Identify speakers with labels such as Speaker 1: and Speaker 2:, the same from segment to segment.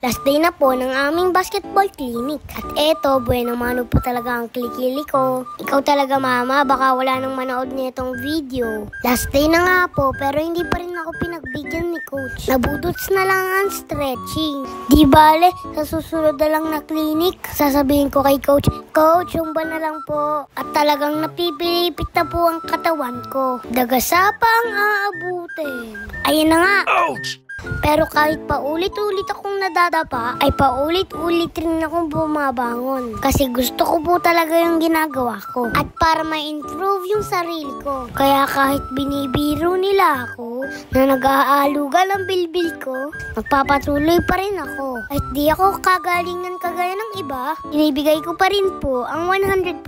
Speaker 1: Last day na po ng aming basketball clinic. At eto, bueno mano po talaga ang kilikili ko. Ikaw talaga mama, baka wala nang manood nitong video. Last day na nga po, pero hindi pa rin ako pinagbigyan ni coach. Nabudots na lang ang stretching. Di bale, sa susunod na lang na clinic, sasabihin ko kay coach, Coach, yung ba na lang po? At talagang napipilipit na po ang katawan ko. Dagasa pa ang aabutin. Ayun na nga.
Speaker 2: Ouch!
Speaker 1: Pero kahit paulit-ulit akong nadadapa, ay paulit-ulit rin akong bumabangon. Kasi gusto ko po talaga yung ginagawa ko. At para ma-improve yung sarili ko. Kaya kahit binibiro nila ako na nag-aalugal ang bilbil ko, magpapatuloy pa rin ako. At di ako kagalingan kagaya ng iba, inibigay ko pa rin po ang 100%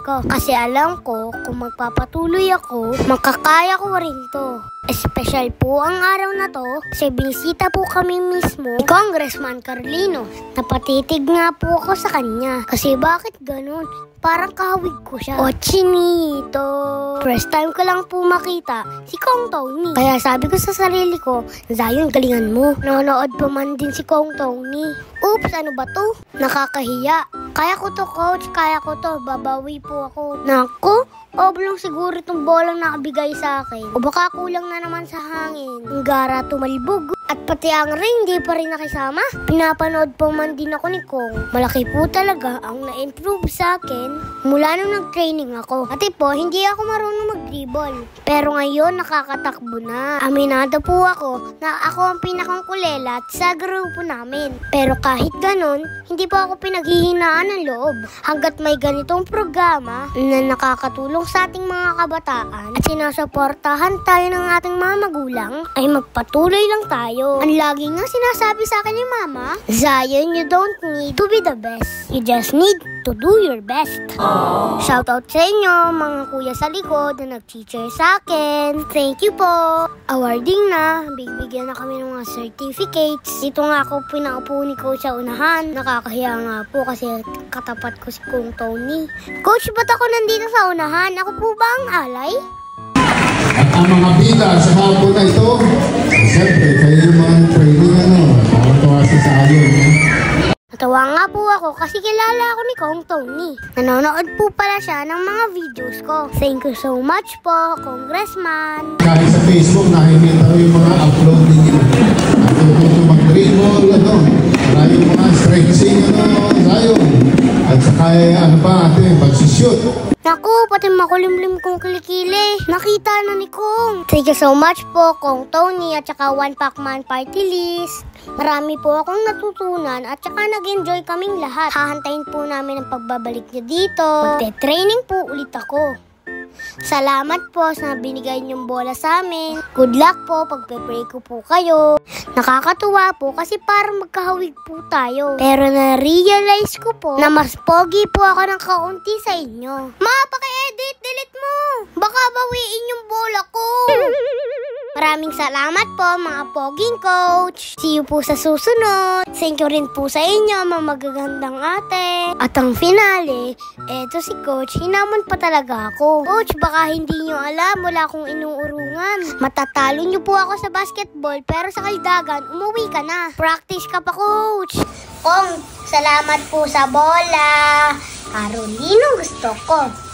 Speaker 1: ko. Kasi alam ko kung magpapatuloy ako, makakaya ko rin to. Espesyal po ang araw na to kasi binisita po kami mismo ni Congressman Carlino. Napatitig nga po ako sa kanya. Kasi bakit ganun? Parang kahawig ko siya. O chinito. First time ko lang po makita si Kong Tony. Kaya sabi ko sa sarili ko, Zion, galingan mo. Nanonood pa man din si Kong Tony. Oops, ano ba to? Nakakahiya. Kaya ko to coach, kaya ko to. Babawi po ako. Naku, oblong siguro itong bolang nakabigay sa akin. O baka kulang na naman sa hangin. Ang gara tumalbog. At pati ang ring, di pa rin nakisama. Pinapanood pa man din ako ni Kong. Malaki po talaga ang na-improve sa akin mula nung nag-training ako. Ate po, hindi ako marunong mag-dribble. Pero ngayon, nakakatakbo na. Aminado po ako na ako ang pinakangkulelat sa grupo namin. Pero kahit ganon, hindi po ako pinaghihinaan ng loob. Hanggat may ganitong programa na nakakatulong sa ating mga kabataan at sinusuportahan tayo ng ating mga magulang, ay magpatuloy lang tayo. Ang lagi nga sinasabi sa akin ni Mama, Zion, you don't need to be the best. You just need to do your best. Shoutout sa inyo, mga kuya sa likod na nag-teacher sa akin. Thank you po. Awarding na. Bigyan na kami ng mga certificates. Dito nga ako pinaupo ni Coach sa unahan. Nakakahiya nga po kasi katapat ko si Kong Tony. Coach, ba't ako nandito sa unahan? Ako po ba ang alay?
Speaker 3: At ang mga bida sa hapon na ito, siyempre, kayo yung mga training, nakatawa si Zion.
Speaker 1: Natawa nga po ako kasi kilala ako ni Kong Tony. Nanonood po pala siya ng mga videos ko. Thank you so much po, Congressman.
Speaker 3: Kahit sa Facebook, nakikita ko yung mga upload ninyo. Natututo mag-dribble, maraming mga stretching, Zion. At saka, pag-shoot.
Speaker 1: Naku, pati makulimlim kong kilikili. Nakita na ni Kong. Thank you so much po, Kong Tony at saka One Pacman Party List. Marami po akong natutunan at saka nag-enjoy kaming lahat. Hahantayin po namin ang pagbabalik niya dito. Magte-training po ulit ako. Salamat po sa binigay niyong bola sa amin. Good luck po, pagpe-pray ko po kayo. Nakakatuwa po kasi parang magkahawig po tayo. Pero na-realize ko po na mas pogi po ako ng kaunti sa inyo. Ma, paki-edit, delete mo. Baka bawiin yung bola ko. Maraming salamat po mga poging coach. See you po sa susunod. Thank you rin po sa inyo mga magagandang ate. At ang finale, eto si coach, hinamon pa talaga ako. Coach, baka hindi nyo alam, wala akong inuurungan. Matatalo nyo po ako sa basketball pero sa kaldagan, umuwi ka na. Practice ka pa coach. Kong, salamat po sa bola. Carolino gusto ko.